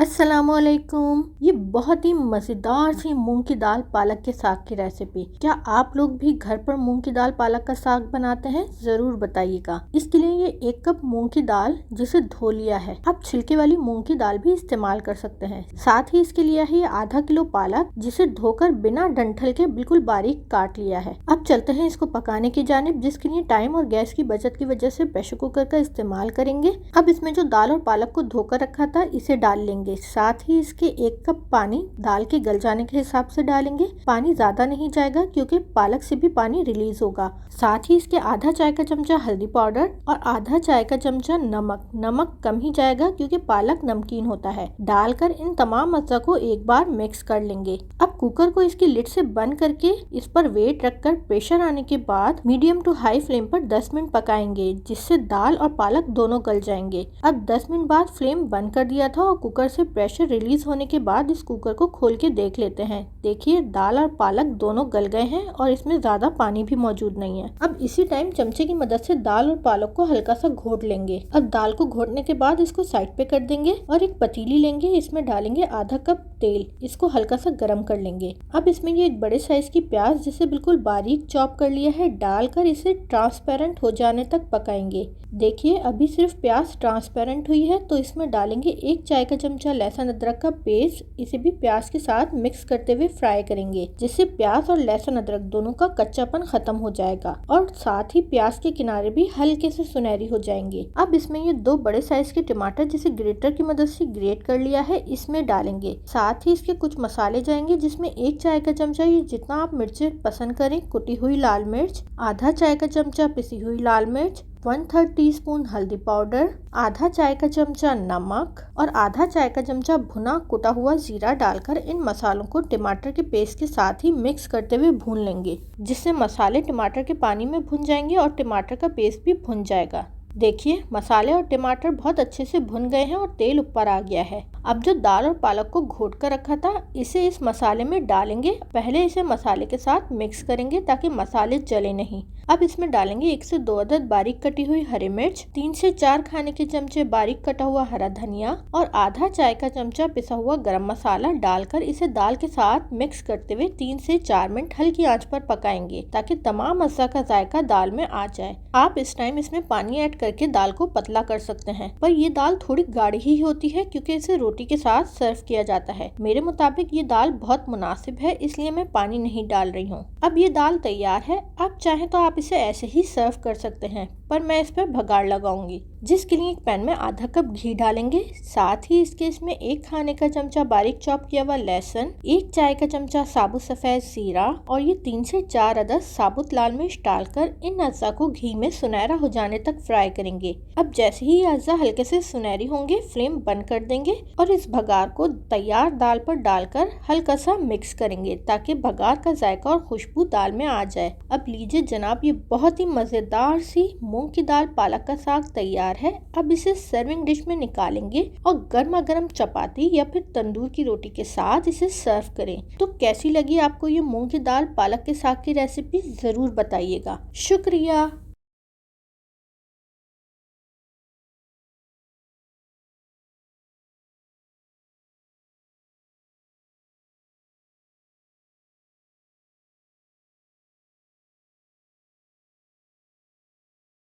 अस्सलामुअलैकुम। ये बहुत ही मज़ेदार सी मूंग की दाल पालक के साग की रेसिपी। क्या आप लोग भी घर पर मूंग की दाल पालक का साग बनाते हैं? ज़रूर बताइएगा। इसके लिए ये 1 कप मूंग की दाल जिसे धो लिया है। आप छिलके वाली मूंग की दाल भी इस्तेमाल कर सकते हैं। साथ ही इसके लिए है आधा किलो पालक जिसे धोकर बिना डंठल के बिल्कुल बारीक काट लिया है। अब चलते हैं इसको पकाने की जानिब, जिसके लिए टाइम और गैस की बचत की वजह से प्रेशर कुकर का इस्तेमाल करेंगे। अब इसमें जो दाल और पालक को धोकर रखा था इसे डाल लेंगे। साथ ही इसके 1 कप पानी दाल के गल जाने के हिसाब से डालेंगे। पानी ज्यादा नहीं जाएगा क्योंकि पालक से भी पानी रिलीज होगा। साथ ही इसके आधा चाय का चमचा हल्दी पाउडर और आधा चाय का चमचा नमक कम ही जाएगा क्योंकि पालक नमकीन होता है। डालकर इन तमाम अज्जा को एक बार मिक्स कर लेंगे। अब कुकर को इसकी लिड से बंद करके इस पर वेट रखकर प्रेशर आने के बाद मीडियम टू हाई फ्लेम पर 10 मिनट पकाएंगे, जिससे दाल और पालक दोनों गल जाएंगे। अब 10 मिनट बाद फ्लेम बंद कर दिया था और कुकर से प्रेशर रिलीज होने के बाद इस कुकर को खोल के देख लेते हैं। देखिए दाल और पालक दोनों गल गए हैं और इसमें ज्यादा पानी भी मौजूद नहीं है। अब इसी टाइम चमचे की मदद से दाल और पालक को हल्का सा घोट लेंगे। अब दाल को घोटने के बाद इसको साइड पे कर देंगे और एक पतीली लेंगे। इसमें डालेंगे आधा कप तेल। इसको हल्का सा गर्म कर लेंगे। अब इसमें ये एक बड़े साइज की प्याज जिसे बिल्कुल बारीक चॉप कर लिया है डालकर इसे ट्रांसपेरेंट हो जाने तक पकाएंगे। देखिए अभी सिर्फ प्याज ट्रांसपेरेंट हुई है तो इसमें डालेंगे 1 चाय का चमचा लहसुन अदरक का पेस्ट। इसे भी प्याज के साथ मिक्स करते हुए फ्राई करेंगे, जिससे प्याज और लहसुन अदरक दोनों का कच्चापन खत्म हो जाएगा और साथ ही प्याज के किनारे भी हल्के से सुनहरी हो जाएंगे। अब इसमें ये 2 बड़े साइज के टमाटर जिसे ग्रेटर की मदद से ग्रेट कर लिया है इसमें डालेंगे। साथ ही इसके कुछ मसाले जाएंगे, जिसमें 1 चाय का चमचा ये जितना आप मिर्चें पसंद करें कुटी हुई लाल मिर्च, आधा चाय का चमचा पिसी हुई लाल मिर्च, 1/3 टीस्पून हल्दी पाउडर, आधा चाय का चमचा नमक और आधा चाय का चमचा भुना कुटा हुआ जीरा डालकर इन मसालों को टमाटर के पेस्ट के साथ ही मिक्स करते हुए भून लेंगे, जिससे मसाले टमाटर के पानी में भुन जाएंगे और टमाटर का पेस्ट भी भुन जाएगा। देखिए मसाले और टमाटर बहुत अच्छे से भुन गए हैं और तेल ऊपर आ गया है। अब जो दाल और पालक को घोट कर रखा था इसे इस मसाले में डालेंगे। पहले इसे मसाले के साथ मिक्स करेंगे ताकि मसाले जले नहीं। अब इसमें डालेंगे 1 से 2 अदद बारीक कटी हुई हरी मिर्च, 3 से 4 खाने के चमचे बारीक कटा हुआ हरा धनिया और आधा चाय का चमचा पिसा हुआ गरम मसाला डालकर इसे दाल के साथ मिक्स करते हुए 3 से 4 मिनट हल्की आंच पर पकाएंगे ताकि तमाम अज्जा का जायका दाल में आ जाए। आप इस टाइम इसमें पानी ऐड करके दाल को पतला कर सकते हैं, पर ये दाल थोड़ी गाढ़ी ही होती है क्योंकि इसे रोटी के साथ सर्व किया जाता है। मेरे मुताबिक ये दाल बहुत मुनासिब है, इसलिए मैं पानी नहीं डाल रही हूँ। अब ये दाल तैयार है। आप चाहें तो आप इसे ऐसे ही सर्व कर सकते हैं, पर मैं इस पर भगाड़ लगाऊंगी, जिसके लिए एक पैन में आधा कप घी डालेंगे। साथ ही इसमें 1 खाने का चमचा बारीक चॉप किया हुआ लहसुन, 1 चाय का चमचा साबुत सफेद जीरा और ये 3 से 4 अदद साबुत लाल मिर्च डालकर इन अज्जा को घी में सुनहरा हो जाने तक फ्राई करेंगे। अब जैसे ही अज्जा हल्के से सुनहरी होंगे फ्लेम बंद कर देंगे और इस भगार को तैयार दाल पर डालकर हल्का सा मिक्स करेंगे ताकि भगार का जायका और खुशबू दाल में आ जाए। अब लीजिए जनाब, ये बहुत ही मजेदार सी मूंग की दाल पालक का साग तैयार है। अब इसे सर्विंग डिश में निकालेंगे और गर्मा गर्म चपाती या फिर तंदूर की रोटी के साथ इसे सर्व करें। तो कैसी लगी आपको ये मूंग की दाल पालक के साग की रेसिपी? जरूर बताइएगा। शुक्रिया।